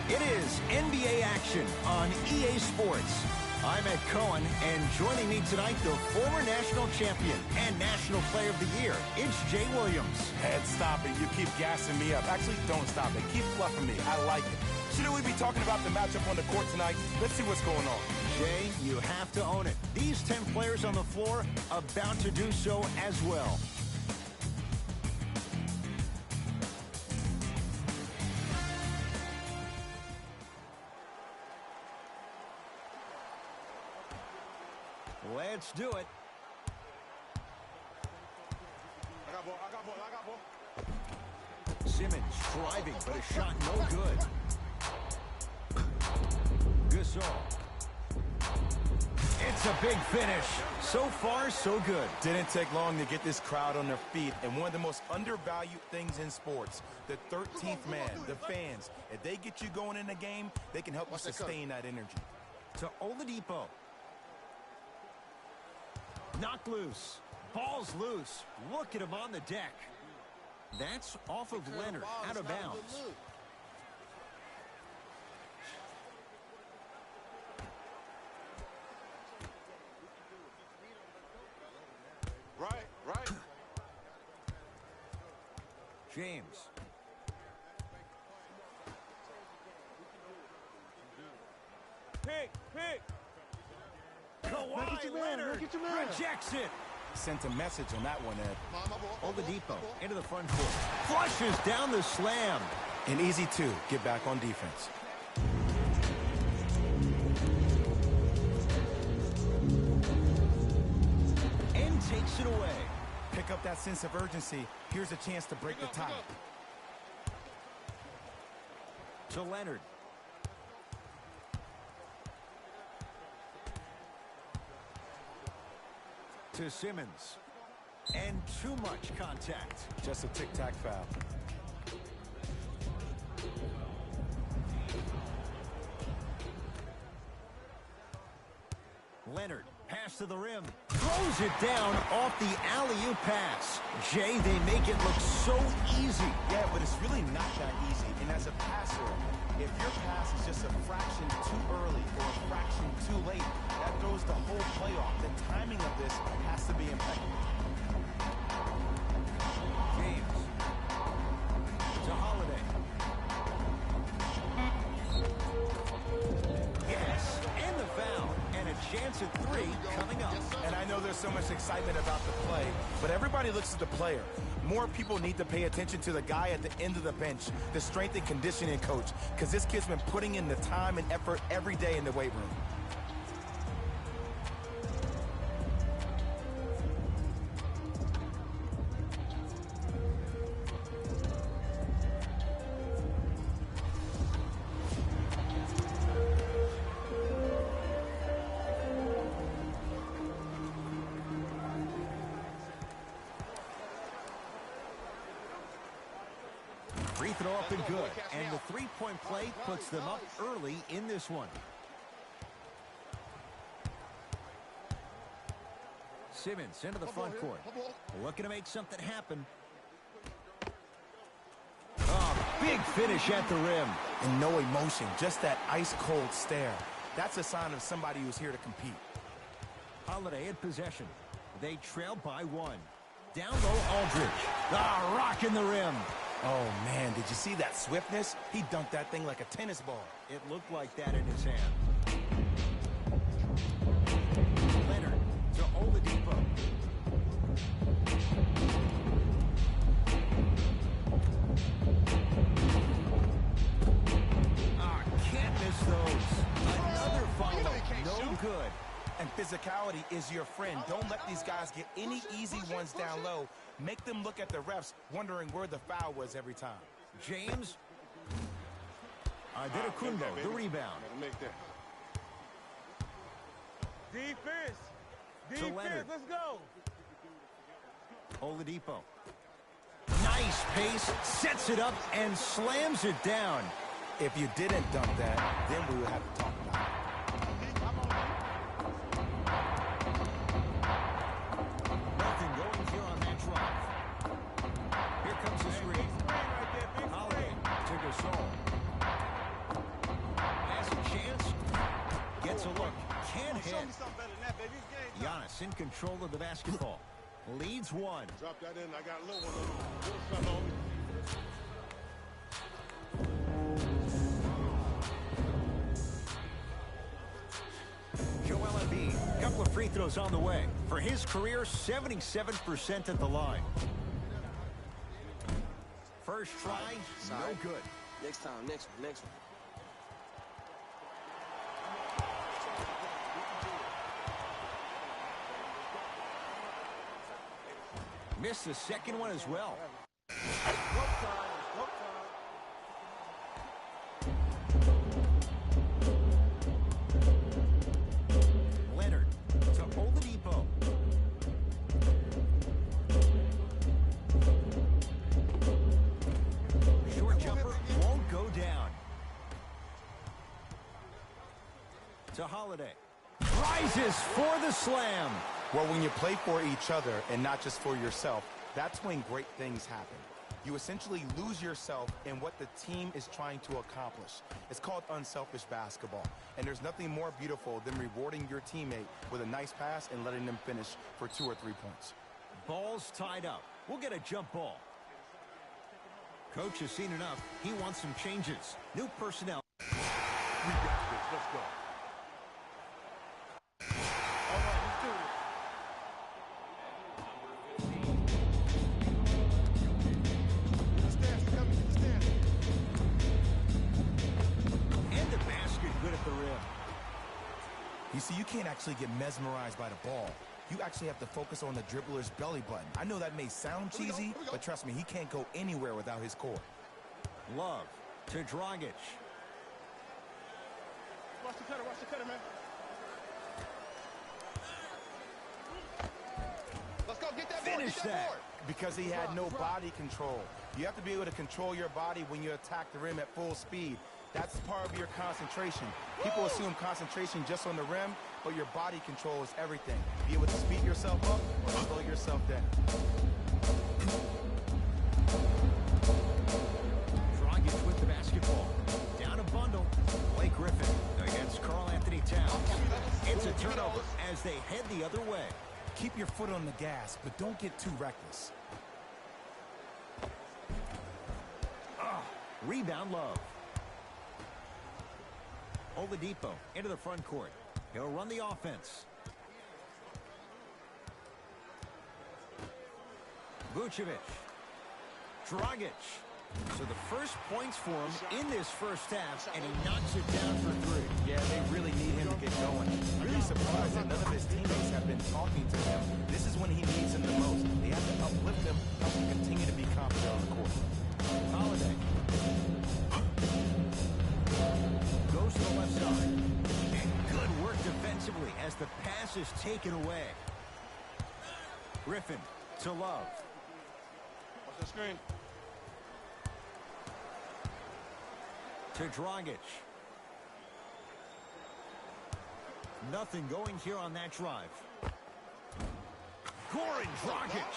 It is NBA action on EA Sports. I'm Ed Cohen, and joining me tonight, the former national champion and National Player of the Year, it's Jay Williams. Ed, stop it. You keep gassing me up. Actually, don't stop it. Keep fluffing me. I like it. Shouldn't we be talking about the matchup on the court tonight? Let's see what's going on. Jay, you have to own it. These 10 players on the floor about to do so as well. Let's do it. I got ball. Simmons driving, but a shot no good. Gasol. It's a big finish. So far, so good. Didn't take long to get this crowd on their feet, and one of the most undervalued things in sports, the 13th man, the fans. If they get you going in the game, they can help you sustain that energy. To Oladipo. Knocked loose. Ball's loose. Look at him on the deck. That's off of Leonard, out of bounds. Right. James. Pick. Kawhi Leonard rejects it. Sent a message on that one, Ed. Oladipo into the front court. Flushes down the slam. And easy, too. Get back on defense. And takes it away. Pick up that sense of urgency. Here's a chance to break the tie. To Leonard. To Simmons. And too much contact. Just a tic-tac foul. Leonard, pass to the rim. Throws it down off the alley-oop pass. Jay, they make it look so easy. Yeah, but it's really not that easy. And as a passer, if your pass is just a fraction too early or a fraction too late, that throws the whole play off. The timing of this has to be impeccable. James. To Holiday. Yes, and the foul. And a chance at 3 coming up. And I know there's so much excitement about the play, but everybody looks at the player. More people need to pay attention to the guy at the end of the bench, the strength and conditioning coach, because this kid's been putting in the time and effort every day in the weight room. Free throw up and good. And the three-point play puts them up early in this one. Simmons into the front court. Looking to make something happen. Oh, big finish at the rim. And no emotion, just that ice-cold stare. That's a sign of somebody who's here to compete. Holiday in possession. They trail by 1. Down low, Aldridge. Ah, rocking the rim. Oh, man, did you see that swiftness? He dunked that thing like a tennis ball. It looked like that in his hand. Leonard to Oladipo. Ah, can't miss those. Another follow. No good. And physicality is your friend. Don't let these guys get any easy ones down low. Make them look at the refs, wondering where the foul was every time. James. Adetokunbo, the rebound. Defense, Leonard. let's go. Oladipo. Nice pace, sets it up, and slams it down. If you didn't dunk that, then we would have to talk about it. Nothing going here on that drive. Here comes the screen. Holiday to Gasol. Gets in control of the basketball. Leads one. Drop that in. I got a little one on. Little something on me. Joel Embiid, couple of free throws on the way. For his career, 77% at the line. First try, no good. Next time, next one. Missed the second one as well. Leonard to Oladipo. Short jumper won't go down. To Holiday. Rises for the slam. Well, when you play for each other and not just for yourself, that's when great things happen. You essentially lose yourself in what the team is trying to accomplish. It's called unselfish basketball. And there's nothing more beautiful than rewarding your teammate with a nice pass and letting them finish for 2 or 3 points. Ball's tied up. We'll get a jump ball. Coach has seen enough. He wants some changes. New personnel. We got this. Let's go. You see, you can't actually get mesmerized by the ball. You actually have to focus on the dribbler's belly button. I know that may sound cheesy, but trust me, he can't go anywhere without his core. Love to Dragic. Watch the cutter, man. Let's go, get that board, Finish get that board. Because he had no body control. You have to be able to control your body when you attack the rim at full speed. That's part of your concentration. People assume concentration just on the rim, but your body control is everything. Be able to speed yourself up or slow yourself down. Dragic with the basketball. Down a bundle. Blake Griffin against Karl Anthony Towns. It's a turnover as they head the other way. Keep your foot on the gas, but don't get too reckless. Rebound Love. Oladipo into the front court. He'll run the offense. Vucevic. Dragic. So the first points for him in this first half, and he knocks it down for 3. Yeah, they really need him to get going. Really surprised that none of his teammates have been talking to him. This is when he needs him the most. They have to uplift him, help him continue to be confident on the court. Holiday. Goes to the left side. And good work defensively as the pass is taken away. Griffin to Love. Watch the screen. To Dragic. Nothing going here on that drive. Goran Dragic.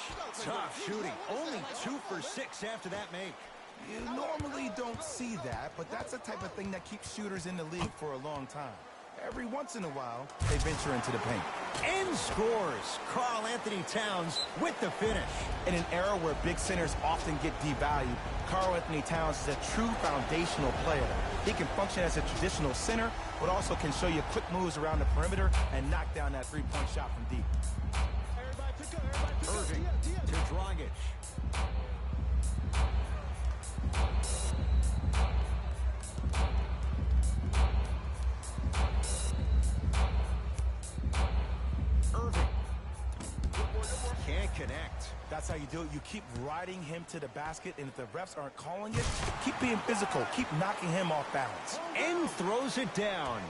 Tough shooting. Only 2 for 6 after that make. You normally don't see that, but that's the type of thing that keeps shooters in the league for a long time. Every once in a while, they venture into the paint. And scores. Karl Anthony Towns with the finish. In an era where big centers often get devalued, Karl Anthony Towns is a true foundational player. He can function as a traditional center, but also can show you quick moves around the perimeter and knock down that three-point shot from deep. Irving to Dragic. Irving can't connect. That's how you do it. You keep riding him to the basket, and if the refs aren't calling it, keep being physical. Keep knocking him off balance. And throws it down.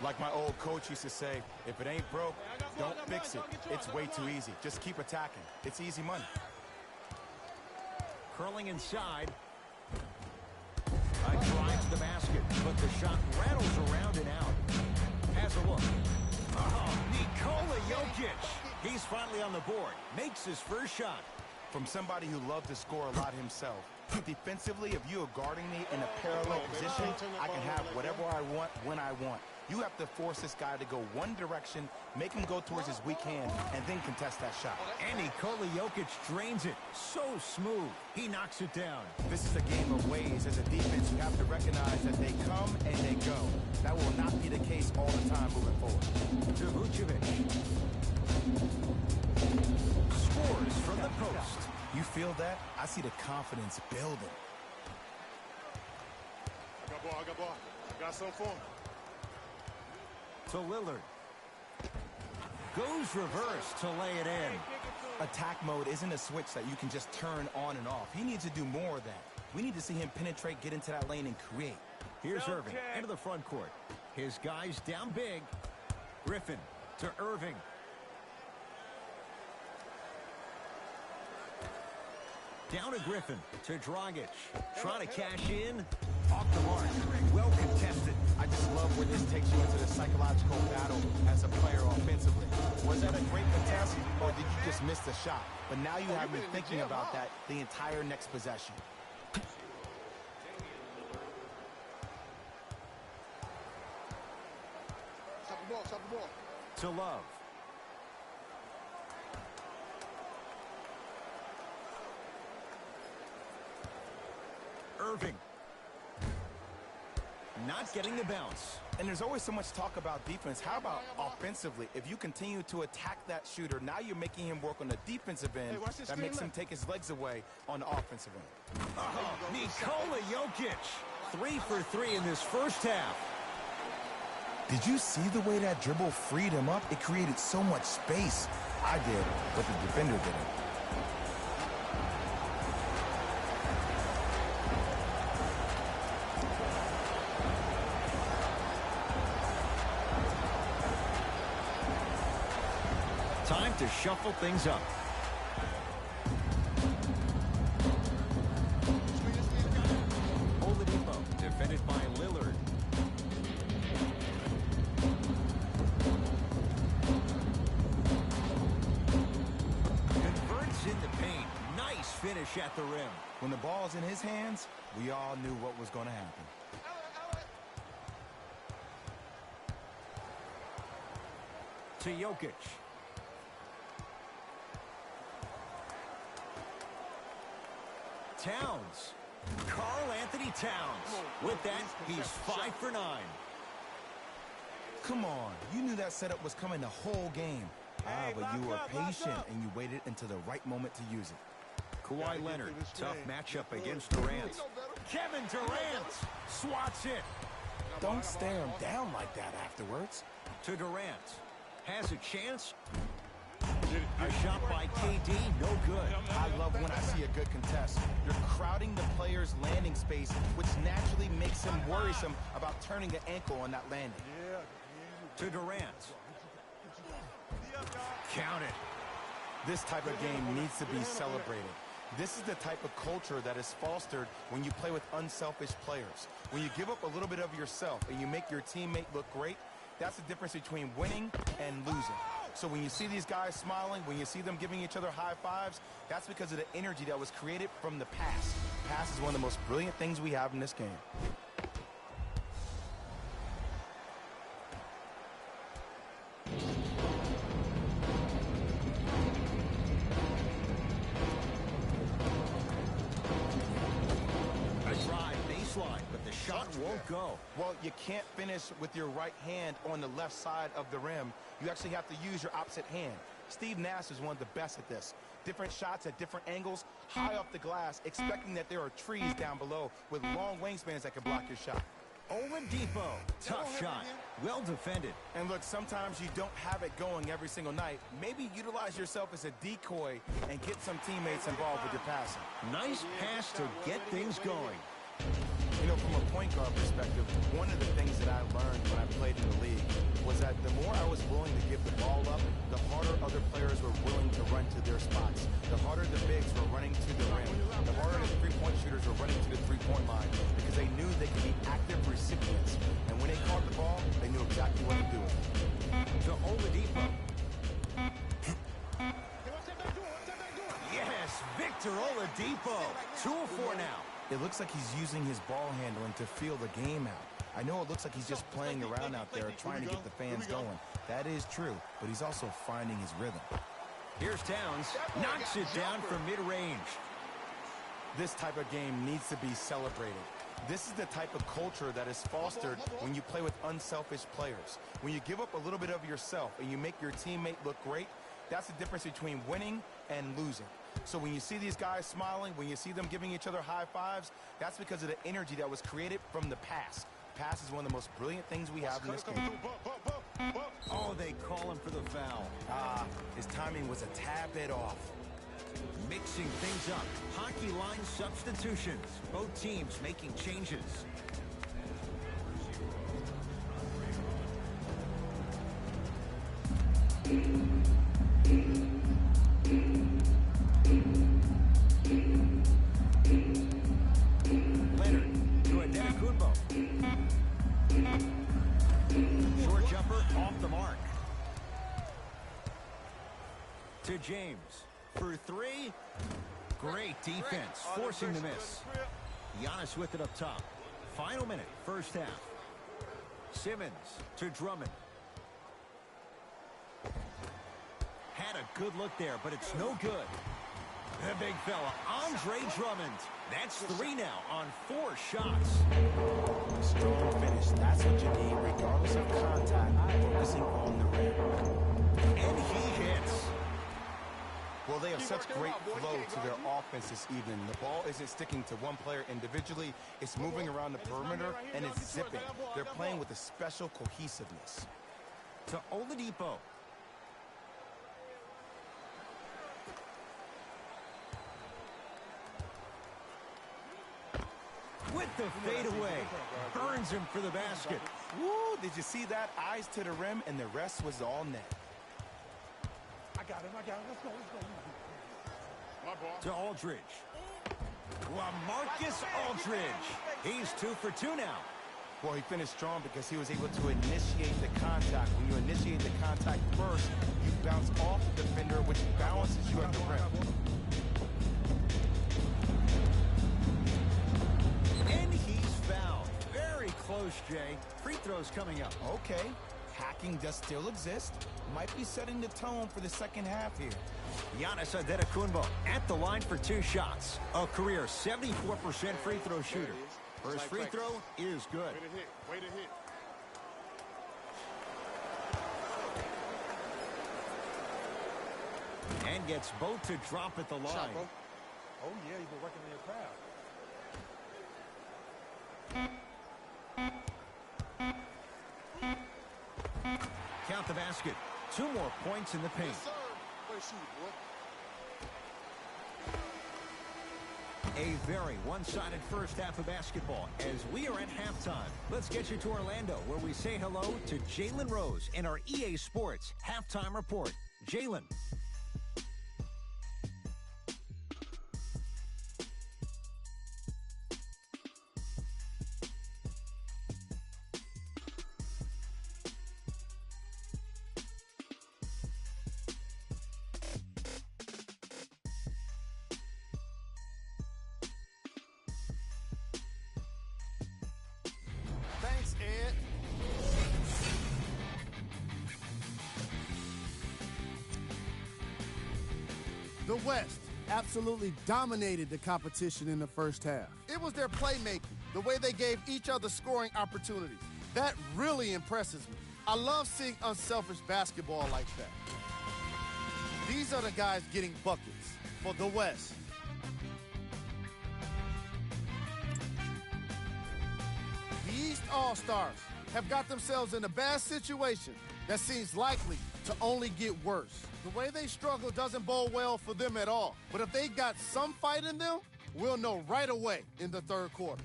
Like my old coach used to say, if it ain't broke, don't fix it. It's way too easy. Just keep attacking. It's easy money. Curling inside. A drive to the basket, but the shot rattles around and out. Has a look. Oh, Nikola Jokic. He's finally on the board. Makes his first shot. From somebody who loved to score a lot himself, defensively, if you are guarding me in a parallel position, I can have whatever I want when I want. You have to force this guy to go one direction, make him go towards his weak hand, and then contest that shot. And Nikola Jokic drains it. So smooth. He knocks it down. This is a game of ways. As a defense, you have to recognize that they come and they go. That will not be the case all the time moving forward. To Vucevic. Scores from the post. You feel that? I see the confidence building. I got ball. Got something for him. To Lillard. Goes reverse to lay it in. Attack mode isn't a switch that you can just turn on and off. He needs to do more of that. We need to see him penetrate, get into that lane, and create. Here's Irving into the front court. His guys down big. Griffin to Irving. Down to Griffin to Dragic. Trying to cash in. Off the mark. Well contested. I just love where this takes you into the psychological battle as a player offensively. Was that a great contest, or did you just miss the shot? But now you have me thinking about that the entire next possession. Stop the ball. To Love. Irving. Not getting the bounce. And there's always so much talk about defense. How about offensively? If you continue to attack that shooter, now you're making him work on the defensive end. That makes him take his legs away on the offensive end. Nikola Jokic. 3 for 3 in this first half. Did you see the way that dribble freed him up? It created so much space. I did, but the defender didn't. Time to shuffle things up. Oladipo, defended by Lillard. Converts in the paint. Nice finish at the rim. When the ball's in his hands, we all knew what was going to happen. To Jokic. Towns. Karl Anthony Towns. With that, he's 5 for 9. Come on, you knew that setup was coming the whole game. But you were patient and you waited until the right moment to use it. Kawhi Leonard, tough matchup against Durant. Kevin Durant swats it. Don't stare him down like that afterwards. To Durant. Has a chance. A shot by KD, no good. I love when I see a good contest. You're crowding the player's landing space, which naturally makes him worrisome about turning an ankle on that landing. To Durant. Count it. This type of game needs to be celebrated. This is the type of culture that is fostered when you play with unselfish players. When you give up a little bit of yourself and you make your teammate look great, that's the difference between winning and losing. So when you see these guys smiling, when you see them giving each other high fives, that's because of the energy that was created from the pass. Pass is one of the most brilliant things we have in this game. But the shot won't go. Well, you can't finish with your right hand on the left side of the rim. You actually have to use your opposite hand. Steve Nash is one of the best at this. Different shots at different angles, high off the glass, expecting that there are trees down below with long wingspans that can block your shot. Oladipo, tough shot, well defended. And look, sometimes you don't have it going every single night. Maybe utilize yourself as a decoy and get some teammates involved with your passing. Nice pass to get things going. You know, from a point guard perspective, one of the things that I learned when I played in the league was that the more I was willing to give the ball up, the harder other players were willing to run to their spots. The harder the bigs were running to the rim. The harder the three-point shooters were running to the three-point line because they knew they could be active recipients. And when they caught the ball, they knew exactly what to do. To Oladipo. Yes, Victor Oladipo. 2 of 4 now. It looks like he's using his ball handling to feel the game out. I know it looks like he's just playing around out there trying to get the fans going. That is true, but he's also finding his rhythm. Here's Towns. Knocks it down from mid-range. This type of game needs to be celebrated. This is the type of culture that is fostered when you play with unselfish players. When you give up a little bit of yourself and you make your teammate look great, that's the difference between winning and losing. So when you see these guys smiling, when you see them giving each other high fives, that's because of the energy that was created from the past. Pass is one of the most brilliant things we have in this game. Oh, they call him for the foul. His timing was a tad bit off. Mixing things up. Hockey line substitutions. Both teams making changes. Leonard to DKRKingKong. Short jumper off the mark. To James. For three. Great defense, forcing the miss. Giannis with it up top. Final minute, first half. Simmons to Drummond. Had a good look there, but it's no good. The big fella, Andre Drummond. That's 3 now on 4 shots. Strong finish. That's what you need, regardless of contact. Focusing on the rim. And he hits. Well, they have such great flow to their offense this evening. The ball isn't sticking to one player individually. It's moving around the perimeter, and it's zipping. They're playing with a special cohesiveness. To Oladipo. With the fadeaway. Burns him for the basket. Woo, did you see that? Eyes to the rim, and the rest was all net. I got him. Let's go. My ball. To Aldridge. LaMarcus Aldridge. He's 2 for 2 now. Well, he finished strong because he was able to initiate the contact. When you initiate the contact first, you bounce off the defender, which balances you at the rim. And he's fouled. Very close, Jay. Free throws coming up. Okay, hacking does still exist. Might be setting the tone for the second half here. Giannis DKRKingKong at the line for 2 shots. A career 74% free throw shooter. First free throw is good. Way to hit. And gets both to drop at the line. Oh, yeah, you've been working on your craft. Count the basket. 2 more points in the paint. Yes, sir. Way to shoot, boy. A very one-sided first half of basketball as we are at halftime. Let's get you to Orlando, where we say hello to Jalen Rose in our EA Sports Halftime Report. Jalen. Thanks, Ed. The West absolutely dominated the competition in the first half. It was their playmaking, the way they gave each other scoring opportunities. That really impresses me. I love seeing unselfish basketball like that. These are the guys getting buckets for the West. The East All-Stars have got themselves in a bad situation that seems likely to only get worse. The way they struggle doesn't bode well for them at all. But if they got some fight in them, we'll know right away in the third quarter.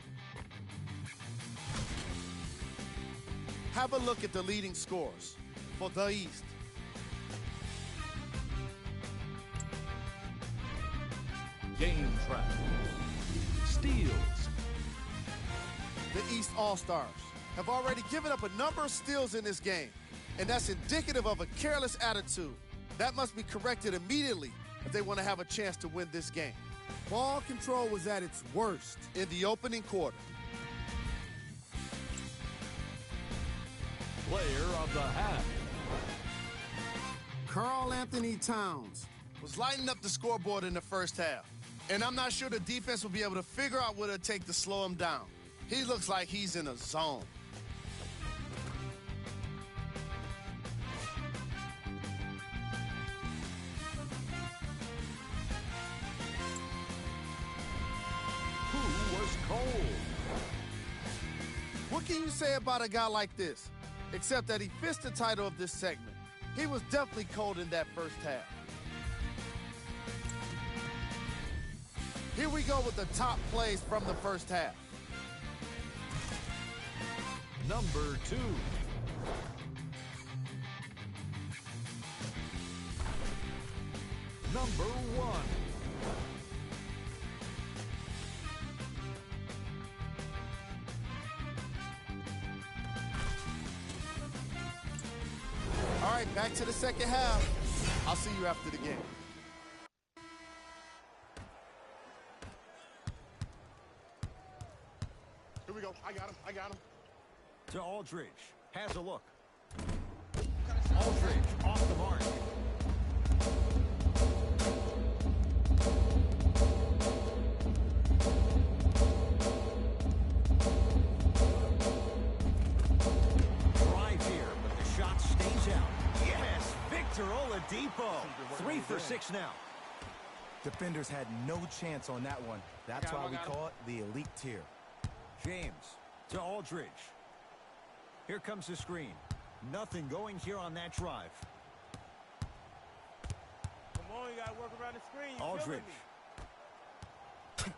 Have a look at the leading scorers for the East. Game track. Steals. The East All-Stars have already given up a number of steals in this game, and that's indicative of a careless attitude. That must be corrected immediately if they want to have a chance to win this game. Ball control was at its worst in the opening quarter. Player of the half. Karl Anthony Towns Was lighting up the scoreboard in the first half. And I'm not sure the defense will be able to figure out what it'll take to slow him down. He looks like he's in a zone. Who was cold? What can you say about a guy like this? Except that he fits the title of this segment. He was definitely cold in that first half. Here we go with the top plays from the first half. Number 2. Number 1. All right, back to the second half. I'll see you after the game. Here we go. I got him. I got him. To Aldridge. Has a look. Aldridge off the mark. Drive here, but the shot stays out. Yes, Victor Oladipo. 3 for 6 now. Defenders had no chance on that one. That's why we call it the elite tier. James to Aldridge. Here comes the screen. Nothing going here on that drive. Come on, you gotta work around the screen. You're Aldridge. killing me.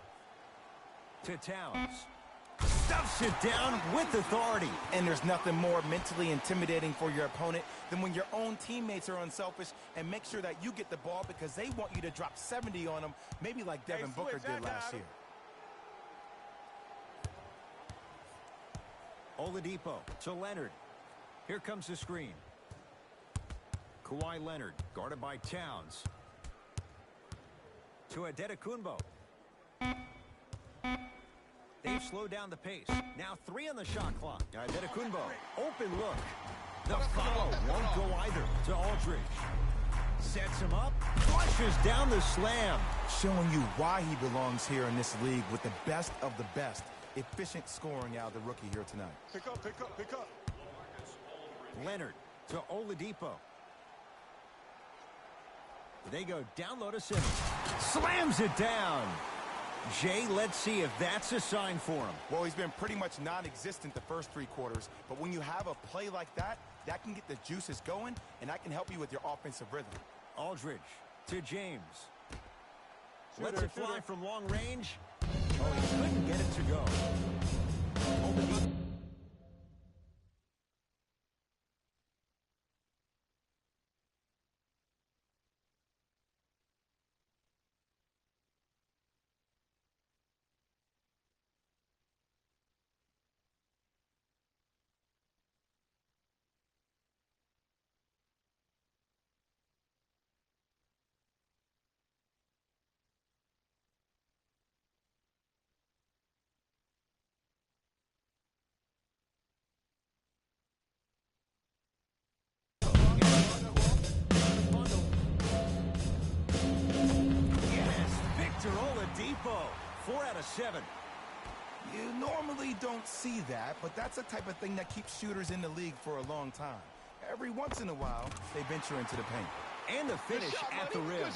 To Towns. Stuffs it down with authority. And there's nothing more mentally intimidating for your opponent than when your own teammates are unselfish and make sure that you get the ball because they want you to drop 70 on them, maybe like Devin Booker did last year. Oladipo to Leonard. Here comes the screen. Kawhi Leonard guarded by Towns. To Adetokunbo. They've slowed down the pace. Now 3 on the shot clock. Adetokunbo. Open look. The follow won't go either. To Aldridge. Sets him up. Flushes down the slam. Showing you why he belongs here in this league with the best of the best. Efficient scoring out of the rookie here tonight. Pick up, pick up, pick up. Leonard to Oladipo. They go down low to Simmons. Slams it down. Jay, let's see if that's a sign for him. Well, he's been pretty much non-existent the first 3 quarters, but when you have a play like that, that can get the juices going, and that can help you with your offensive rhythm. Aldridge to James. Lets it fly from long range. Oh, he couldn't get it to go. Oladipo. Oladipo, 4 out of 7. You normally don't see that, but that's the type of thing that keeps shooters in the league for a long time. Every once in a while, they venture into the paint. And the finish at the rim.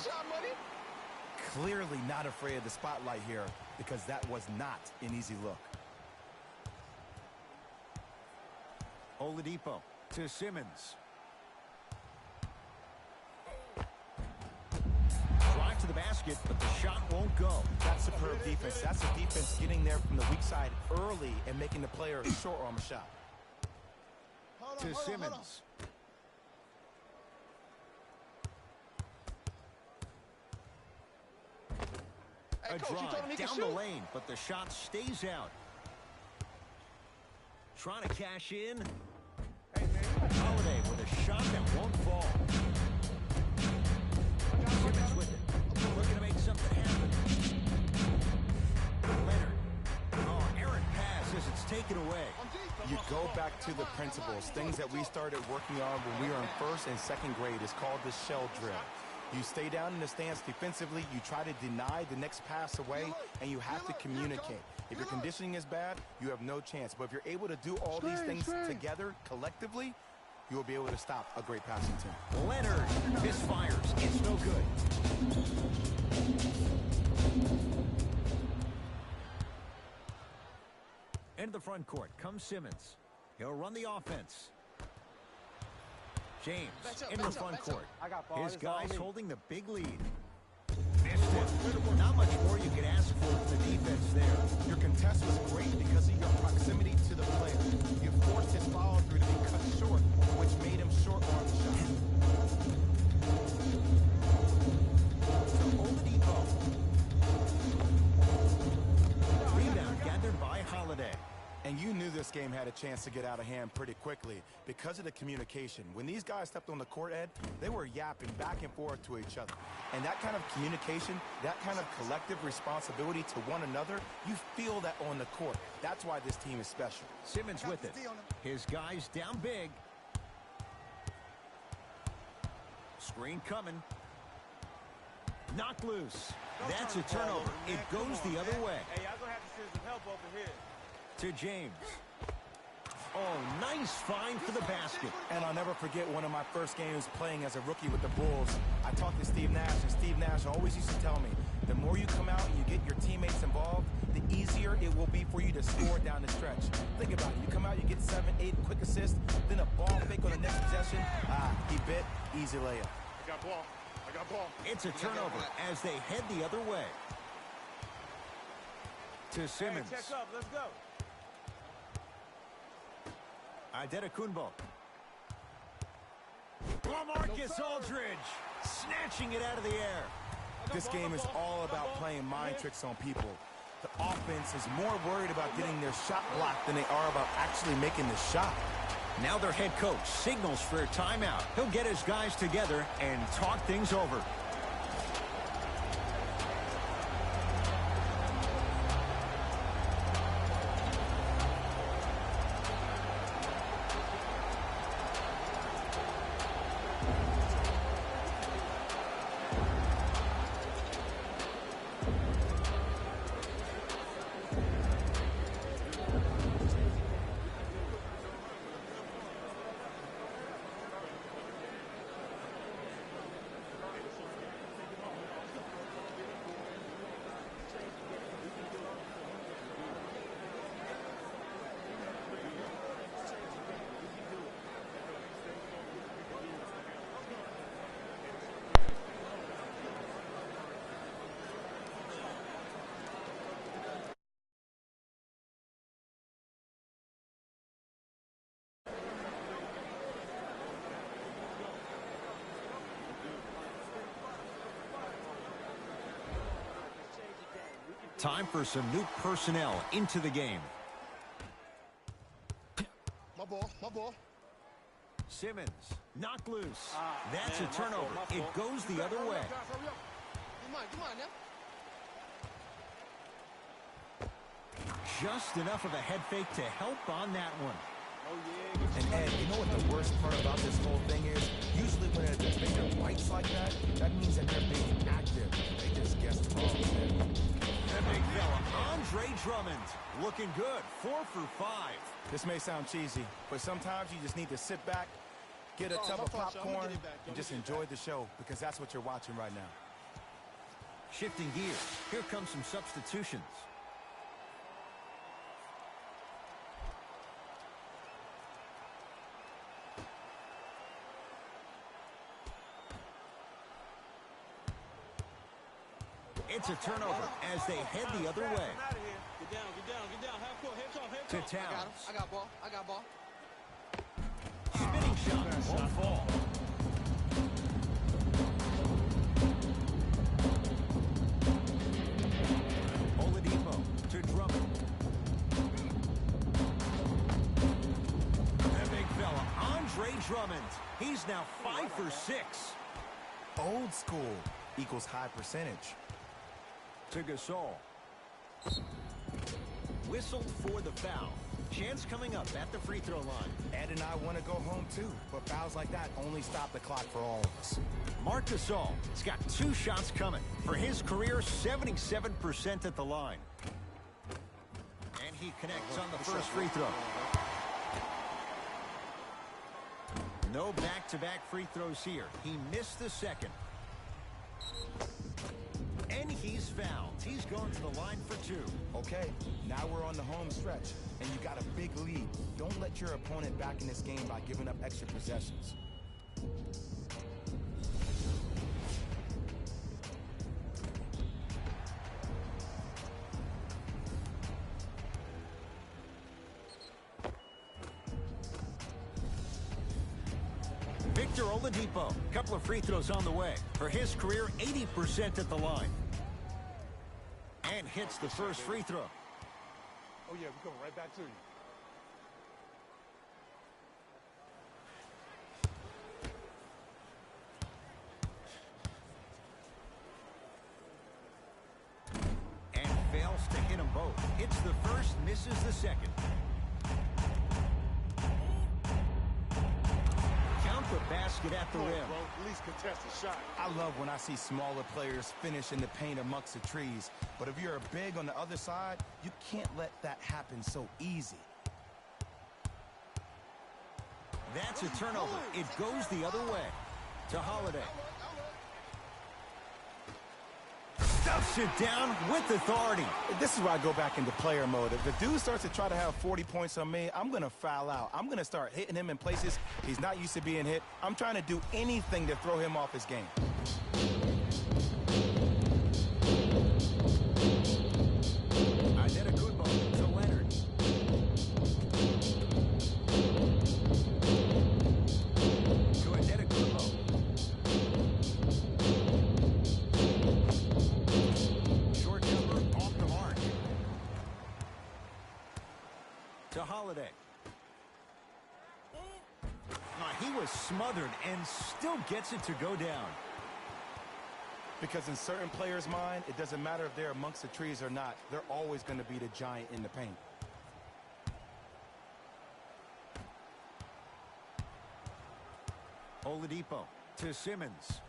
Clearly not afraid of the spotlight here because that was not an easy look. Oladipo to Simmons. Drive to the basket, but the shot won't go. That's superb defense. That's a defense getting there from the weak side early and making the player short arm a shot. To Simmons. A drive down the lane, but the shot stays out. Trying to cash in. Holiday with a shot that won't fall. Simmons with it. Looking to make something happen. taken away. You go back to the principles, things that we started working on when we were in first and second grade. It's called the shell drill. You stay down in the stance defensively, you try to deny the next pass away, and you have to communicate. If your conditioning is bad, you have no chance. But if you're able to do all these things together, collectively, you will be able to stop a great passing team. Leonard misfires. It's no good. Into the front court comes Simmons. He'll run the offense. James into the front court. His guys holding the big lead. Missed it. Not much more you could ask for from the defense there. Your contest was great because of your proximity to the player. You forced his follow-through to be cut short, which made him short-arm the shot. To Oladipo. Rebound gathered by Holiday. And you knew this game had a chance to get out of hand pretty quickly because of the communication. When these guys stepped on the court, Ed, they were yapping back and forth to each other. And that kind of communication, that kind of collective responsibility to one another, you feel that on the court. That's why this team is special. Simmons with it. His guys down big. Screen coming. Knocked loose. That's a turnover. It goes the other way. Hey, y'all gonna have to send some help over here. To James. Oh, nice find for the basket. And I'll never forget one of my first games playing as a rookie with the Bulls. I talked to Steve Nash, and Steve Nash always used to tell me, the more you come out and you get your teammates involved, the easier it will be for you to score down the stretch. Think about it. You come out, you get 7, 8 quick assists, then a ball fake on the next possession. He bit, easy layup. I got ball. I got ball. It's a turnover as they head the other way. To Simmons. Hey, check up. Let's go. Adetokunbo. LaMarcus Aldridge snatching it out of the air. This game is all about playing mind tricks on people. The offense is more worried about getting their shot blocked than they are about actually making the shot. Now their head coach signals for a timeout. He'll get his guys together and talk things over. Time for some new personnel into the game. My ball. My ball. Simmons, knocked loose. That's a turnover. It goes the other way. Hurry up. Come on now. Just enough of a head fake to help on that one. And Ed, you know what the worst part about this whole thing is? Usually when a defender fights like that, that means that they're being active. They just guessed wrong, man. That big fella, Andre Drummond, looking good, 4 for 5. This may sound cheesy, but sometimes you just need to sit back, get a tub of popcorn, and just enjoy the show, because that's what you're watching right now. Shifting gears, here comes some substitutions. It's a turnover as they head the other way. Get down. Half court, head top. To Towns. I got ball. Spinning shot, won't fall. Oladipo to Drummond. That big fella, Andre Drummond. He's now 5 for 6. Old school equals high percentage. To Gasol. whistled for the foul. Chance coming up at the free throw line. Ed and I want to go home too, but fouls like that only stop the clock for all of us. Marc Gasol has got 2 shots coming. For his career, 77% at the line. And he connects on the first free throw. No back-to-back free throws here. He missed the second. And he's fouled. He's going to the line for 2. Okay, now we're on the home stretch, and you got a big lead. Don't let your opponent back in this game by giving up extra possessions. Victor Oladipo, couple of free throws on the way. For his career, 80% at the line. And hits the first free throw. Oh, yeah, we're coming right back to you. And fails to hit them both. Hits the first, misses the second. Count the basket at the Come on, rim. bro. At least contest a shot. I love when I see smaller players finish in the paint amongst the trees, but if you're big on the other side, you can't let that happen so easy. That's a turnover. It goes the other way to Holiday. Stuffs it down with authority. This is where I go back into player mode. If the dude starts to try to have 40 points on me, I'm going to foul out. I'm going to start hitting him in places he's not used to being hit. I'm trying to do anything to throw him off his game. Identical to Leonard. To Identical. Short jumper off the mark. To Holiday. He was smothered and still gets it to go down. Because in certain players' mind, it doesn't matter if they're amongst the trees or not. They're always going to be the giant in the paint. Oladipo to Simmons.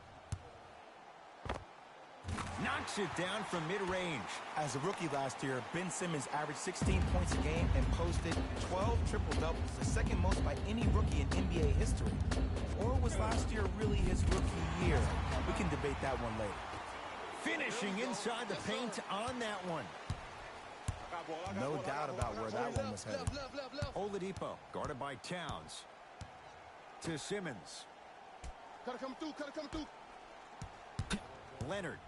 Knocks it down from mid-range. As a rookie last year, Ben Simmons averaged 16 points a game and posted 12 triple-doubles, the second most by any rookie in NBA history. Or was last year really his rookie year? We can debate that one later. Finishing inside the paint on that one. No doubt about where that one was headed. Oladipo guarded by Towns. To Simmons. Gotta come through. Leonard.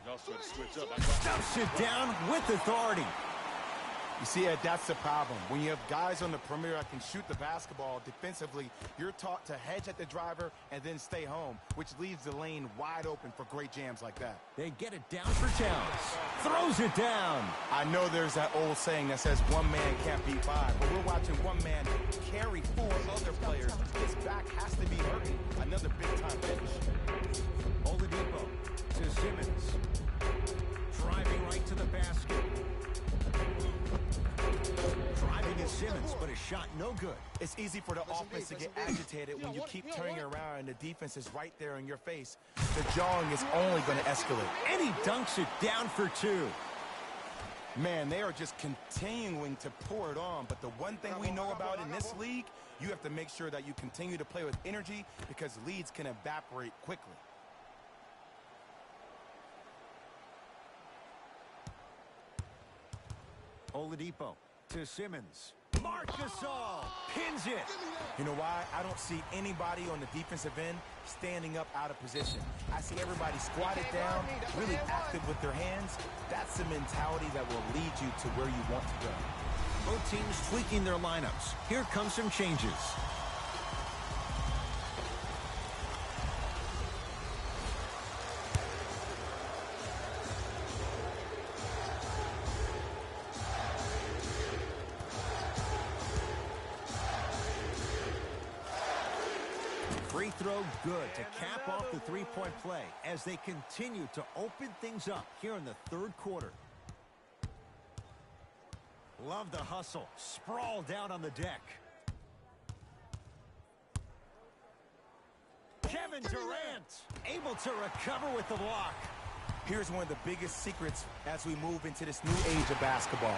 Y'all should switch up. Stuffs it down with authority. You see, Ed, that's the problem. When you have guys on the perimeter that can shoot the basketball defensively, you're taught to hedge at the driver and then stay home, which leaves the lane wide open for great jams like that. They get it down for Towns. Throws it down. I know there's that old saying that says one man can't beat 5, but we're watching one man carry 4 other players. His back has to be hurting. Another big-time finish. Oladipo to Simmons. Driving right to the basket. Driving is Simmons, but his shot no good. It's easy for the offense to get agitated when you keep turning around and the defense is right there in your face. The jawing is only going to escalate. And he dunks it down for 2. Man, they are just continuing to pour it on. But the one thing we know about in this league, you have to make sure that you continue to play with energy because leads can evaporate quickly. Oladipo to Simmons. Marc Gasol pins it. You know why? I don't see anybody on the defensive end standing up out of position. I see everybody squatted down, really active with their hands. That's the mentality that will lead you to where you want to go. Both teams tweaking their lineups. Here come some changes. Free throw throw good to cap off the three-point play as they continue to open things up here in the third quarter. Love the hustle. Sprawled down on the deck. Kevin Durant able to recover with the block. Here's one of the biggest secrets as we move into this new age of basketball,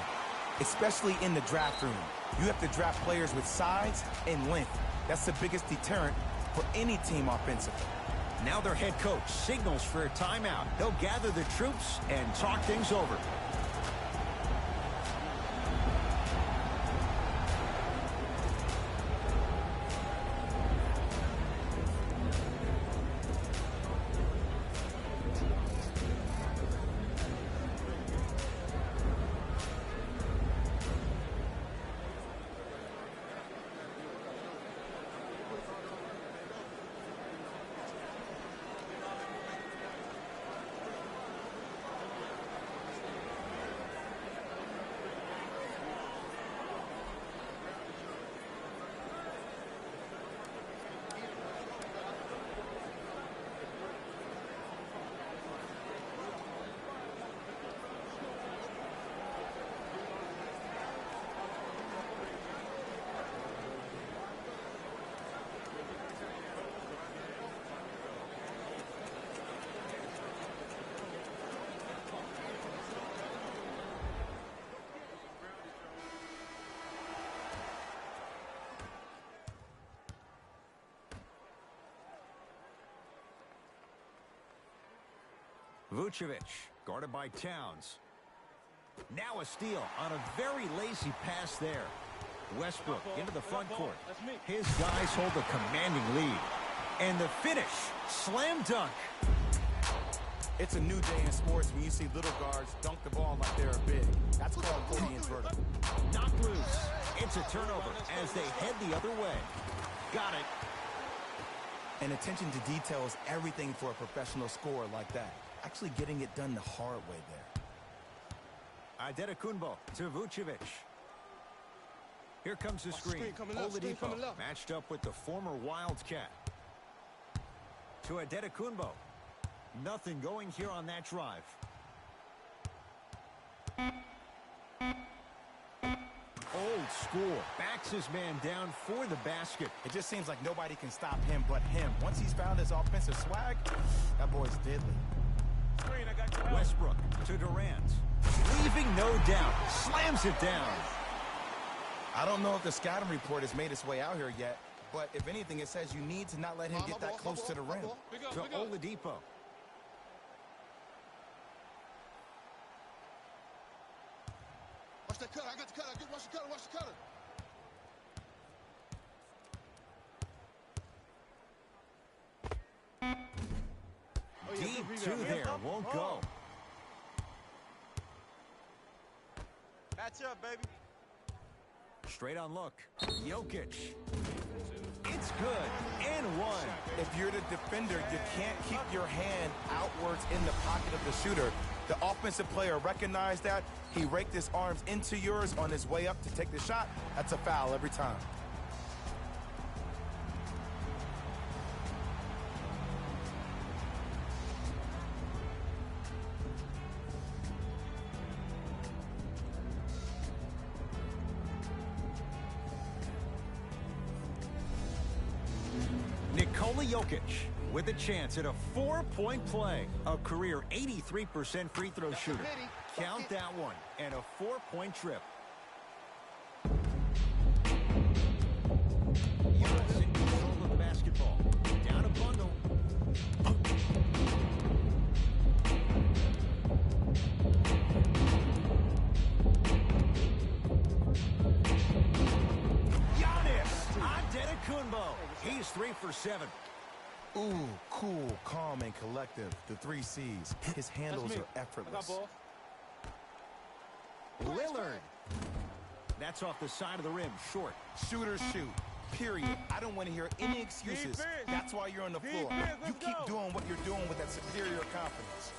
especially in the draft room. You have to draft players with size and length. That's the biggest deterrent for any team offensively. Now their head coach signals for a timeout. They'll gather the troops and talk things over. Vucevic, guarded by Towns. Now a steal on a very lazy pass there. Westbrook into the front court. His guys hold a commanding lead. And the finish, slam dunk. It's a new day in sports when you see little guards dunk the ball like they're big. That's called Gordian's vertical. Knocked loose. It's a turnover as they head the other way. Got it. And attention to detail is everything for a professional scorer like that. Actually getting it done the hard way there. Antetokounmpo to Vucevic. Here comes the screen. Oladipo matched up with the former Wildcat. To Antetokounmpo. Nothing going here on that drive. Old school. Backs his man down for the basket. It just seems like nobody can stop him but him. Once he's found his offensive swag, that boy's deadly. Westbrook to Durant. Leaving no doubt. Slams it down. I don't know if the scouting report has made its way out here yet, but if anything, it says you need to not let him get that close to the rim. To Oladipo. Watch that cutter. I got the cutter. Watch the cutter. Watch the cutter. Deep two there. Won't go. Catch up, baby. Straight on look. Jokic. It's good. And one. If you're the defender, you can't keep your hand outwards in the pocket of the shooter. The offensive player recognized that. He raked his arms into yours on his way up to take the shot. That's a foul every time. Jokic with a chance at a 4-point play. A career 83% free throw shooter. Count that one. And a 4-point trip. Giannis in control of the basketball. Down a bundle. Giannis Antetokounmpo. He's 3 for 7. Ooh, cool, calm, and collective. The 3 C's. His handles are effortless. Lillard. That's off the side of the rim, short. Shooters shoot, period. I don't want to hear any excuses. That's why you're on the floor. You keep doing what you're doing with that superior confidence.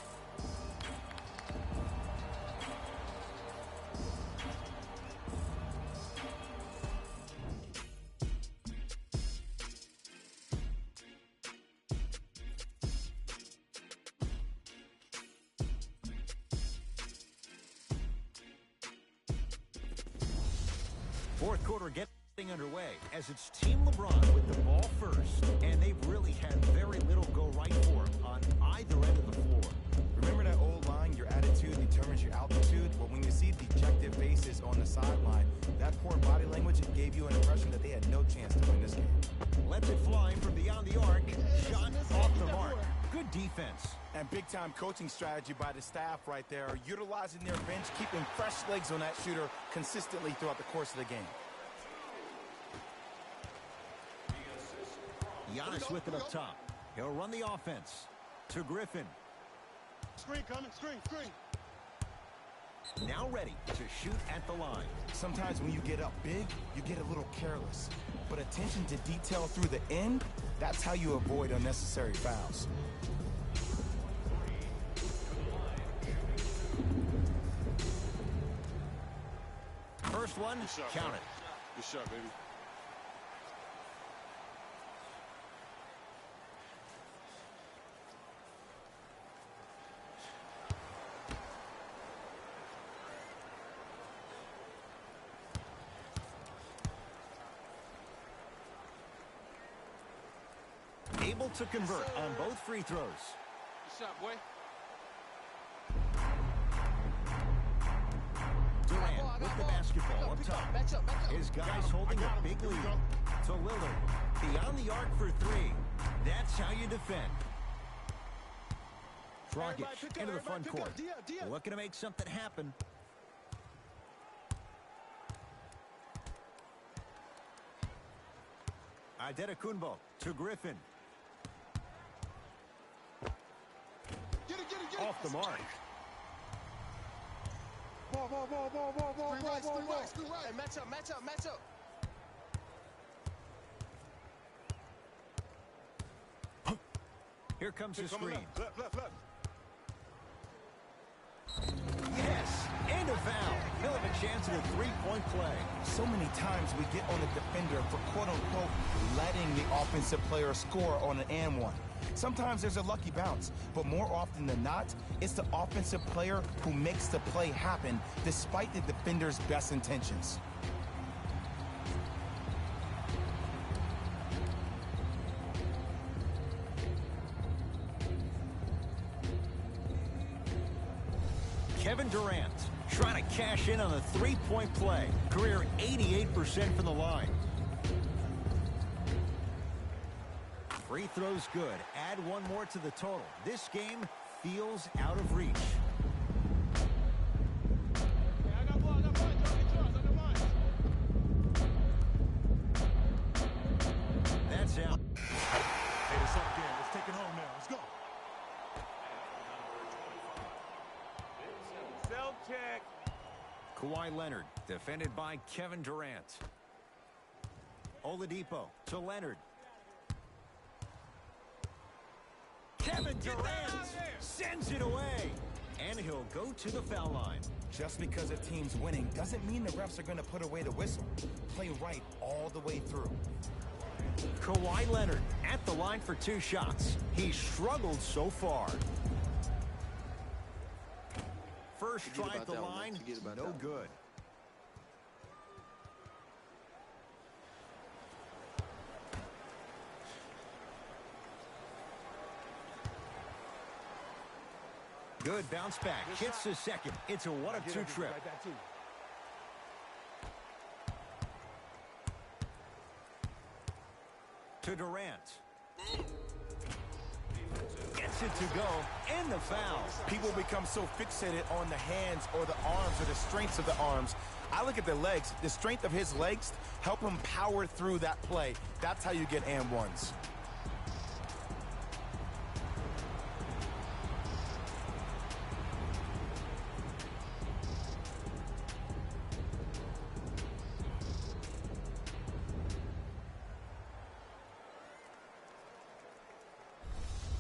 Fourth quarter getting underway as it's Team LeBron with the ball first. And they've really had very little go right for them on either end of the floor. Remember that old line, your attitude determines your altitude? Well, when you see dejected faces on the sideline, that poor body language gave you an impression that they had no chance to win this game. Lets it fly from beyond the arc. Shot off the mark. Good defense. And big-time coaching strategy by the staff right there, utilizing their bench, keeping fresh legs on that shooter consistently throughout the course of the game. Giannis with it up top. He'll run the offense to Griffin. Screen coming, screen. Now ready to shoot at the line. Sometimes when you get up big, you get a little careless. But attention to detail through the end, that's how you avoid unnecessary fouls. First one, count it. Good shot, baby. Able to convert on both free throws. Good shot, boy. Durant with the basketball up top. His guys holding a big lead. To Lillard. Beyond the arc for three. That's how you defend. Dragic into the front court. Looking to make something happen. Adetokunbo to Griffin. Get it. Off the mark. Ball. Screen right. Hey, match up. Here comes the screen. Left. Yes, and a foul. He'll have a chance at a three-point play. So many times we get on the defender for quote-unquote letting the offensive player score on an and one. Sometimes there's a lucky bounce, but more often than not, it's the offensive player who makes the play happen despite the defender's best intentions. Kevin Durant trying to cash in on a three-point play. Career 88% from the line. Free throws good. Add one more to the total. This game feels out of reach. Hey, I got ball. Get yours. I got mine. That's out. Hey, it's up again. Let's take it home now. Let's go. Self check. Kawhi Leonard defended by Kevin Durant. Oladipo to Leonard. Kevin Durant sends it away. And he'll go to the foul line. Just because a team's winning doesn't mean the refs are going to put away the whistle. Play right all the way through. Kawhi Leonard at the line for two shots. He's struggled so far. First try at the line, no good. Good bounce back. Hits the second. It's a 1-of-2 trip. To Durant. Gets it to go. And the foul. People become so fixated on the hands or the arms or the strengths of the arms. I look at the legs. The strength of his legs help him power through that play. That's how you get and ones.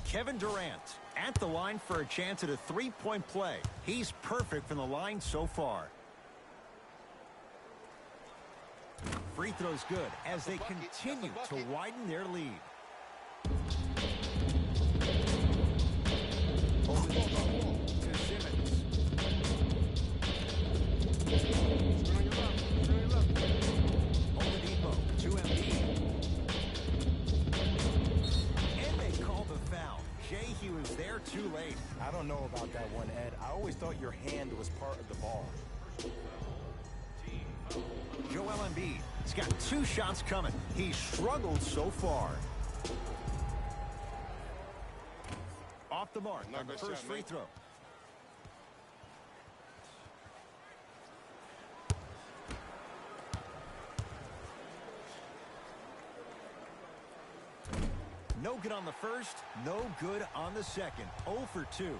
Kevin Durant at the line for a chance at a three-point play. He's perfect from the line so far. Free throws good as they continue to widen their lead. Over the ball to Simmons. Screen on your left. always thought your hand was part of the ball. Joel Embiid, he's got 2 shots coming. He's struggled so far. Off the mark on the first free throw. No good on the first, no good on the second. 0 for 2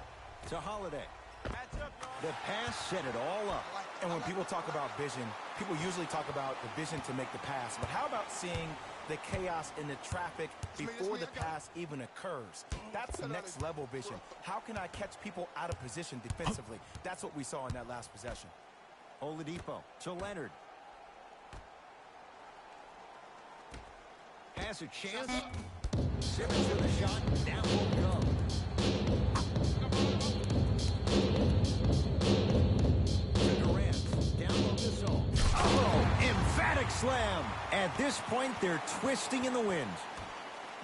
to Holiday. The pass set it all up. And when people talk about vision, people usually talk about the vision to make the pass. But how about seeing the chaos in the traffic before the pass even occurs? That's next level vision. How can I catch people out of position defensively? That's what we saw in that last possession. Oladipo to Leonard. Has a chance. Simmons with a shot. Down won't go. To Durant. Down low this all. Oh, emphatic slam. At this point, they're twisting in the wind.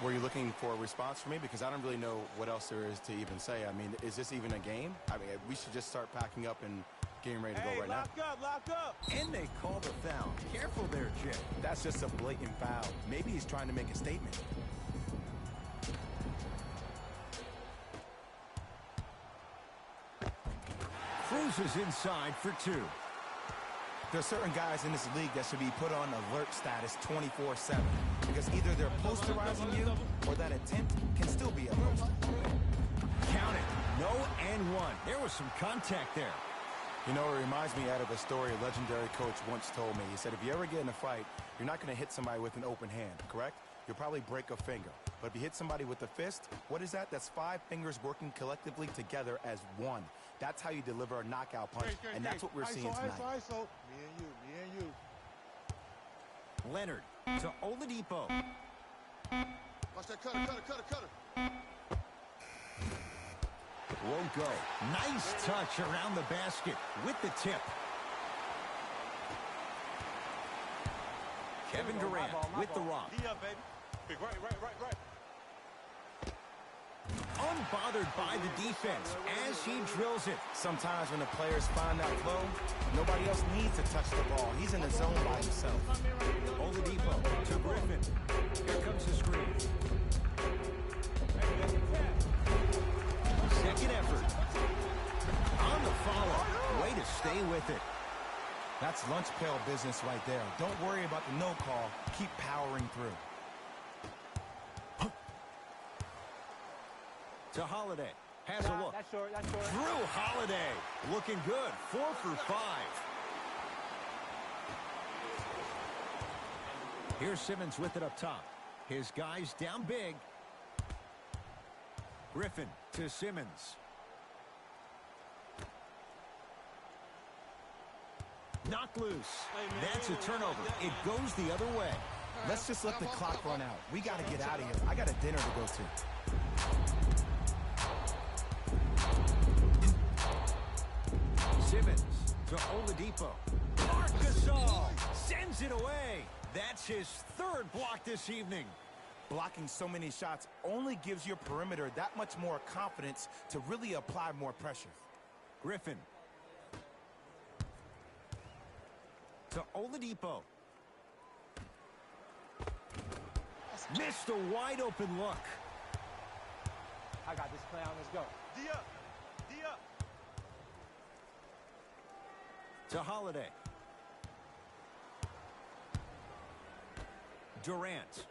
Were you looking for a response from me? Because I don't really know what else there is to even say. I mean, is this even a game? I mean, we should just start packing up and getting ready to go right now. Lock up. And they call the foul. Careful there, Jay. That's just a blatant foul. Maybe he's trying to make a statement. Cruises inside for 2. There are certain guys in this league that should be put on alert status 24/7 because either they're posterizing you or that attempt can still be a poster. Count it. No and 1. There was some contact there. You know, it reminds me out of a story a legendary coach once told me. He said, if you ever get in a fight, you're not going to hit somebody with an open hand, correct? You'll probably break a finger. But if you hit somebody with a fist, what is that? That's 5 fingers working collectively together as one. That's how you deliver a knockout punch, and that's what we're seeing tonight. ISO. Me and you. Leonard to Oladipo. Watch that cutter. Won't go. Nice touch around the basket with the tip. Kevin Durant with the rock. D up, baby. Right. Unbothered by the defense as he drills it. Sometimes when the players find that flow, nobody else needs to touch the ball. He's in the zone by himself. Oladipo to Griffin. Here comes the screen. Second effort. On the follow. Way to stay with it. That's lunch pail business right there. Don't worry about the no call. Keep powering through. To Holiday. Has a look. That's short. Drew Holiday. Looking good. 4 for 5. Here's Simmons with it up top. His guys down big. Griffin to Simmons. Knocked loose. That's a turnover. It goes the other way. Let's just let the clock run out. We got to get out of here. I got a dinner to go to. Simmons to Oladipo. Marc Gasol sends it away. That's his 3rd block this evening. Blocking so many shots only gives your perimeter that much more confidence to really apply more pressure. Griffin to Oladipo. Missed a wide open look. I got this play on. Let's go. D up. To Holiday. Durant.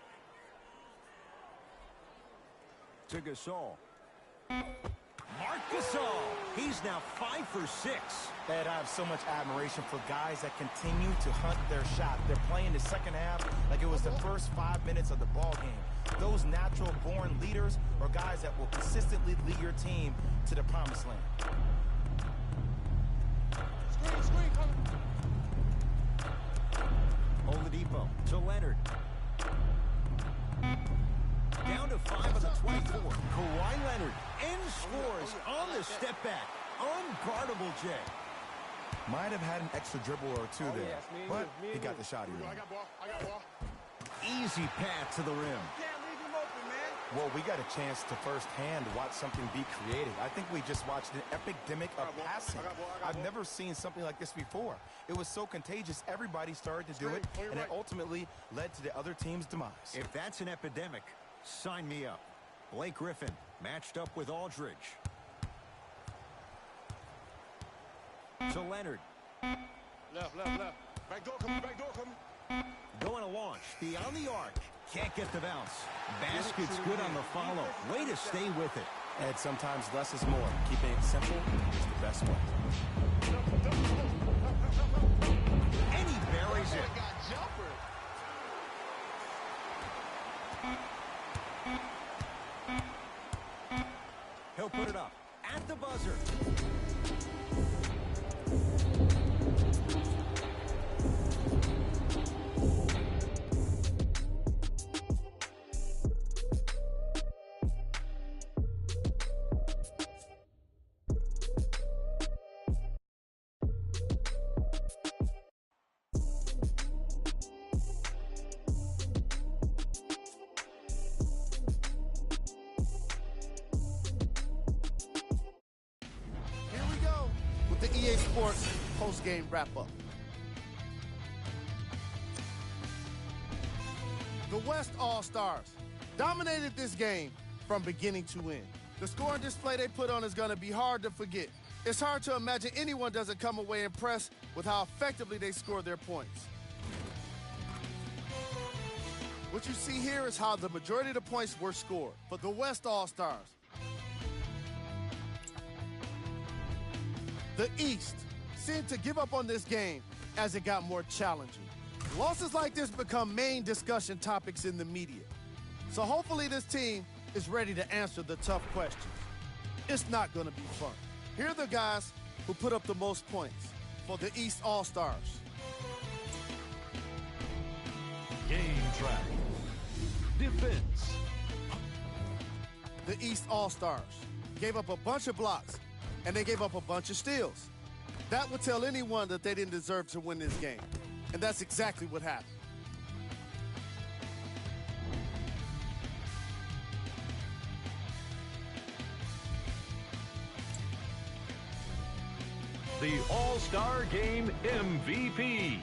To Gasol. Marc Gasol. He's now 5 for 6. Ed, I have so much admiration for guys that continue to hunt their shot. They're playing the second half like it was the first 5 minutes of the ball game. Those natural-born leaders are guys that will consistently lead your team to the promised land. Screen coming. Oladipo to Leonard. Down to 5 on the 24. Kawhi Leonard and scores on the step back. Unguardable, Jay. Might have had an extra dribble or two there, yes, me and but you, he got the shot he wanted. I got ball. Easy path to the rim. Can't leave him open, man. Well, we got a chance to firsthand watch something be created. I think we just watched an epidemic of passing. I've never seen something like this before. It was so contagious, everybody started to do it, and it ultimately led to the other team's demise. If that's an epidemic, sign me up. Blake Griffin matched up with Aldridge. To Leonard. Left. Back door coming. Going to launch. Beyond the arc. Can't get the bounce. Basket's good on the follow. Way to stay with it. And sometimes less is more. Keeping it simple is the best way. And he buries it. He'll put it up at the buzzer. The EA Sports post-game wrap-up. The West All-Stars dominated this game from beginning to end. The scoring display they put on is going to be hard to forget. It's hard to imagine anyone doesn't come away impressed with how effectively they score their points. What you see here is how the majority of the points were scored for the West All-Stars. The East seemed to give up on this game as it got more challenging. Losses like this become main discussion topics in the media. So hopefully this team is ready to answer the tough questions. It's not going to be fun. Here are the guys who put up the most points for the East All-Stars. Game track. Defense. The East All-Stars gave up a bunch of blocks, and they gave up a bunch of steals. That would tell anyone that they didn't deserve to win this game. And that's exactly what happened. The All-Star Game MVP.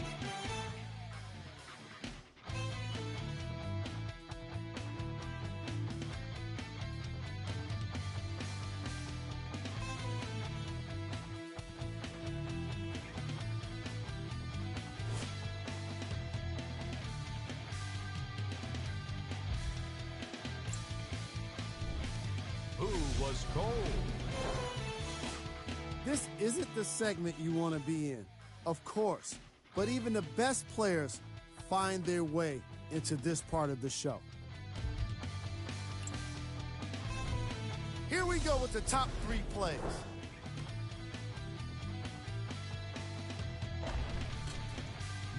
Who was cold? This isn't the segment you want to be in, of course, but even the best players find their way into this part of the show. Here we go with the top 3 plays.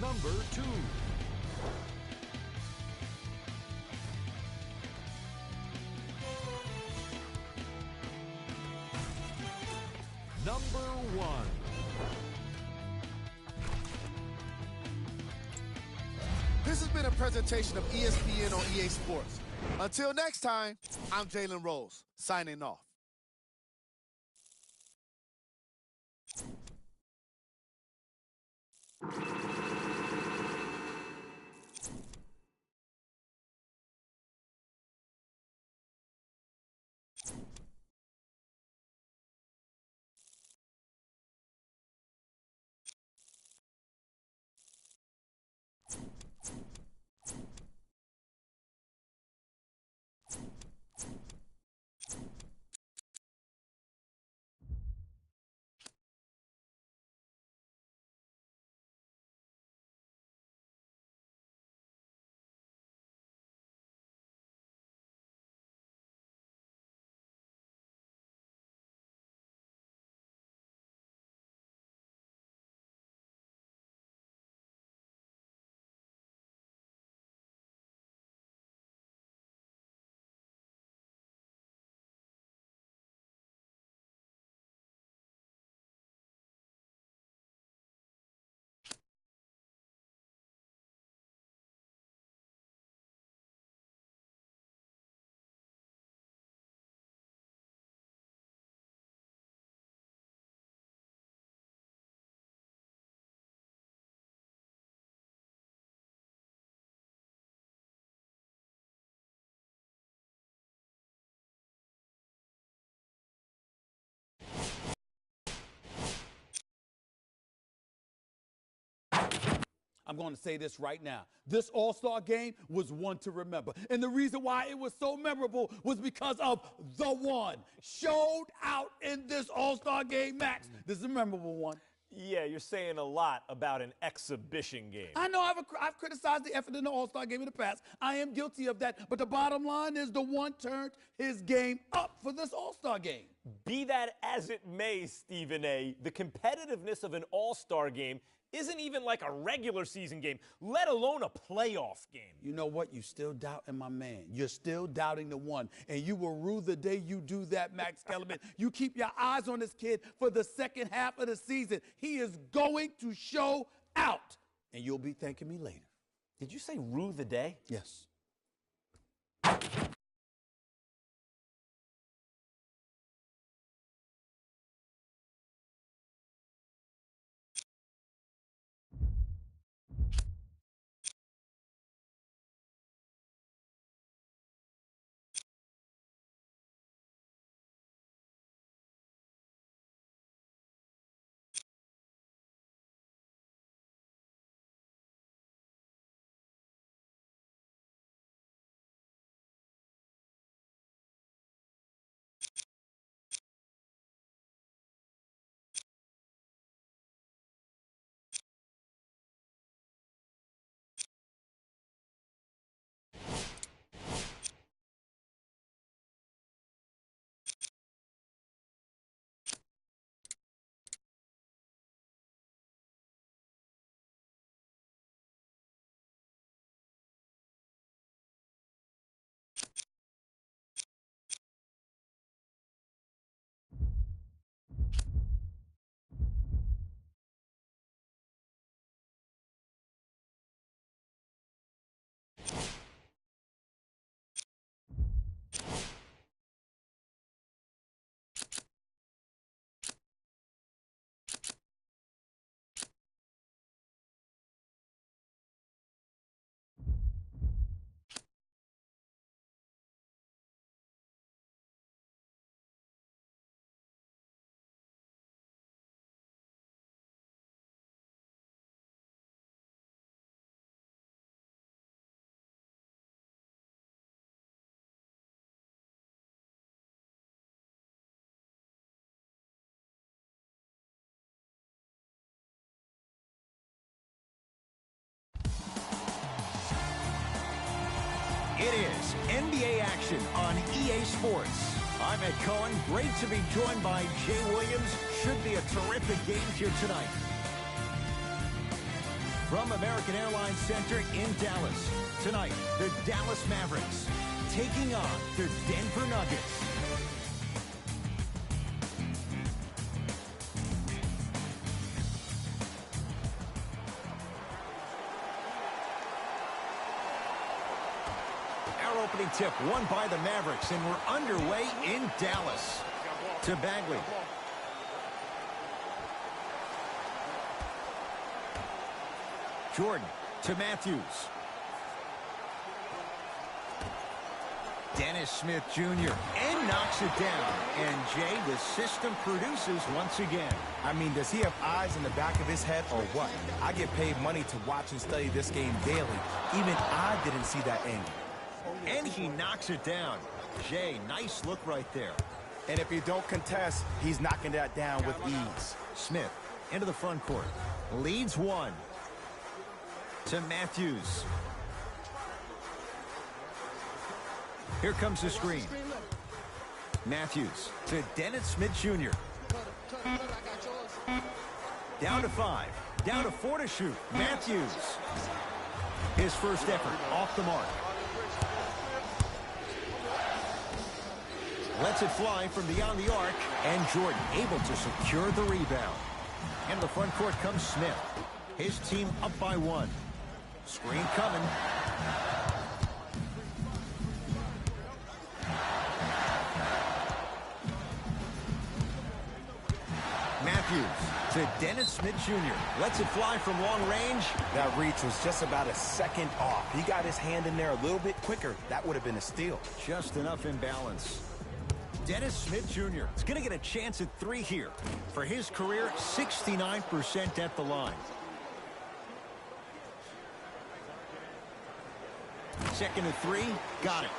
Number 2. Number 1. This has been a presentation of ESPN on EA Sports. Until next time, I'm Jalen Rose, signing off. I'm going to say this right now. This All-Star game was one to remember. And the reason why it was so memorable was because of the one showed out in this All-Star game, Max. This is a memorable one. Yeah, you're saying a lot about an exhibition game. I know I've criticized the effort in the All-Star game in the past. I am guilty of that. But the bottom line is the one turned his game up for this All-Star game. Be that as it may, Stephen A., the competitiveness of an All-Star game isn't even like a regular season game, let alone a playoff game. You know what? You still doubting my man. You're still doubting the one. And you will rue the day you do that, Max Kellerman. You keep your eyes on this kid for the second half of the season. He is going to show out. And you'll be thanking me later. Did you say rue the day? Yes. It is NBA action on EA Sports. I'm Ed Cohen. Great to be joined by Jay Williams. Should be a terrific game here tonight. From American Airlines Center in Dallas. Tonight, the Dallas Mavericks taking on the Denver Nuggets. Opening tip won by the Mavericks, and we're underway in Dallas. To Bagley. Jordan to Matthews. Dennis Smith Jr. and knocks it down. And Jay, the system produces once again. I mean, does he have eyes in the back of his head or what? I get paid money to watch and study this game daily. Even I didn't see that angle. And he knocks it down. Jay, nice look right there. And if you don't contest, he's knocking that down with ease. Smith into the front court. Leads one. To Matthews. Here comes the screen. Matthews to Dennis Smith Jr. Down to 5. Down to 4 to shoot. Matthews. His first effort off the mark. Lets it fly from beyond the arc, and Jordan able to secure the rebound. Into the front court comes Smith. His team up by 1. Screen coming. Matthews to Dennis Smith Jr. Lets it fly from long range. That reach was just about a second off. He got his hand in there a little bit quicker. That would have been a steal. Just enough imbalance. Dennis Smith Jr. is going to get a chance at 3 here. For his career, 69% at the line. 2nd and 3. Got it.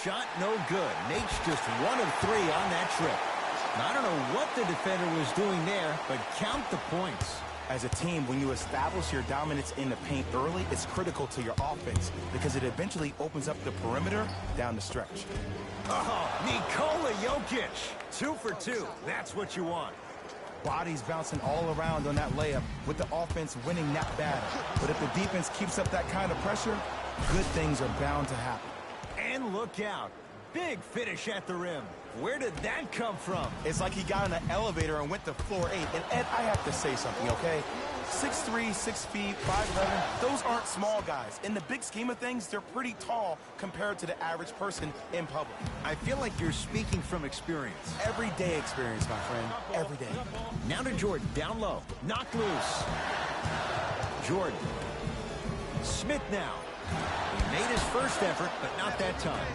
Shot no good. Nate's just 1 of 3 on that trip. I don't know what the defender was doing there, but count the points. As a team, when you establish your dominance in the paint early, it's critical to your offense because it eventually opens up the perimeter down the stretch. Oh, Nikola Jokic. 2 for 2. That's what you want. Bodies bouncing all around on that layup with the offense winning that battle. But if the defense keeps up that kind of pressure, good things are bound to happen. And look out. Big finish at the rim. Where did that come from? It's like he got in an elevator and went to floor 8. And Ed, I have to say something, okay? 6'3", 6 feet, 5'11", those aren't small guys. In the big scheme of things, they're pretty tall compared to the average person in public. I feel like you're speaking from experience. Everyday experience, my friend. Every day. Now to Jordan, down low. Knocked loose. Jordan. Smith now. He made his first effort, but not that time.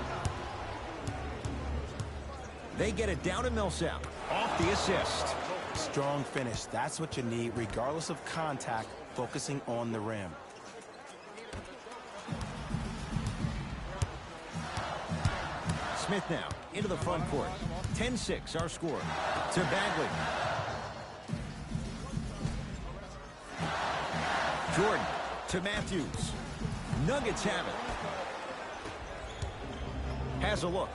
They get it down to Millsap. Off the assist. Strong finish. That's what you need, regardless of contact, focusing on the rim. Smith now into the front court. 10-6 our score. To Bagley. Jordan to Matthews. Nuggets have it. Has a look.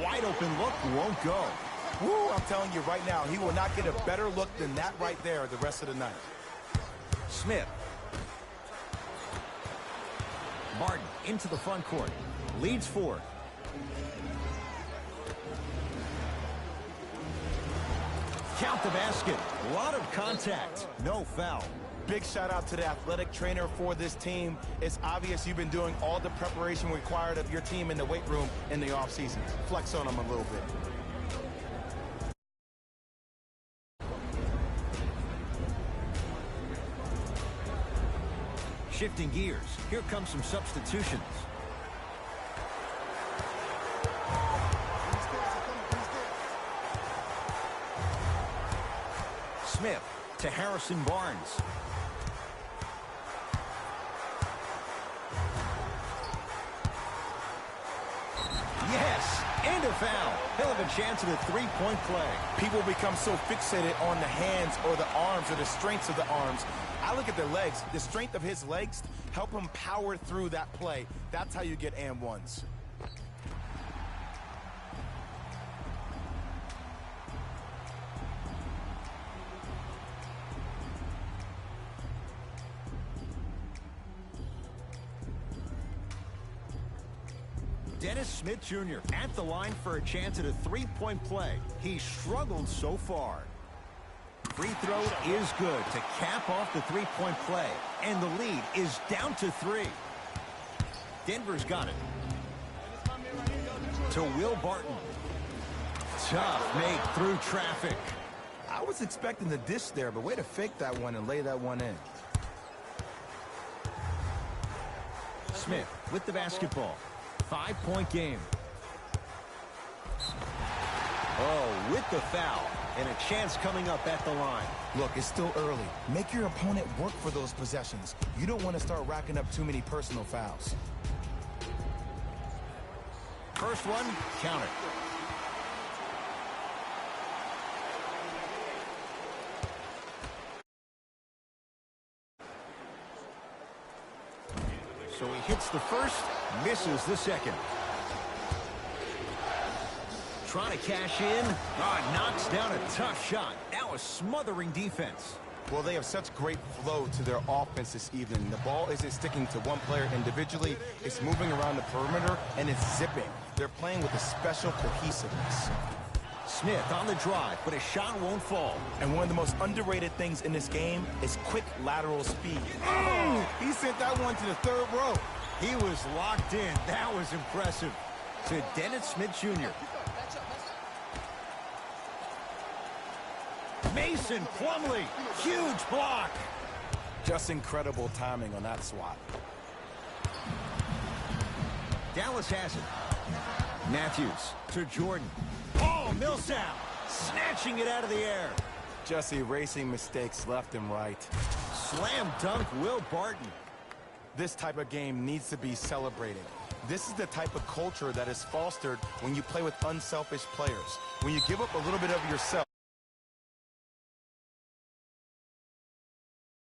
Wide open look, won't go. Woo, I'm telling you right now, he will not get a better look than that right there the rest of the night. Smith. Barton into the front court. Leads 4. Count the basket. A lot of contact. No foul. Big shout out to the athletic trainer for this team. It's obvious you've been doing all the preparation required of your team in the weight room in the offseason. Flex on them a little bit. Shifting gears. Here come some substitutions. Smith to Harrison Barnes. Yes, and a foul. He'll have a chance at a three-point play. People become so fixated on the hands or the arms or the strengths of the arms. I look at the legs. The strength of his legs help him power through that play. That's how you get and ones. Dennis Smith Jr. at the line for a chance at a three-point play. He struggled so far. Free throw is good to cap off the three-point play. And the lead is down to 3. Denver's got it. To Will Barton. Tough make through traffic. I was expecting the dish there, but way to fake that one and lay that one in. Smith with the basketball. 5-point game. Oh, with the foul. And a chance coming up at the line. Look, it's still early. Make your opponent work for those possessions. You don't want to start racking up too many personal fouls. First one, count it. So he hits the first, misses the second. Trying to cash in. Knocks down a tough shot. Now a smothering defense. Well, they have such great flow to their offense this evening. The ball isn't sticking to one player individually. It's moving around the perimeter, and it's zipping. They're playing with a special cohesiveness. Smith on the drive, but his shot won't fall. And one of the most underrated things in this game is quick lateral speed. He sent that one to the third row. He was locked in. That was impressive. To Dennis Smith Jr. Mason Plumlee, huge block. Just incredible timing on that swat. Dallas has it. Matthews to Jordan. Oh, Millsap snatching it out of the air. Just erasing mistakes left and right. Slam dunk, Will Barton. This type of game needs to be celebrated. This is the type of culture that is fostered when you play with unselfish players. When you give up a little bit of yourself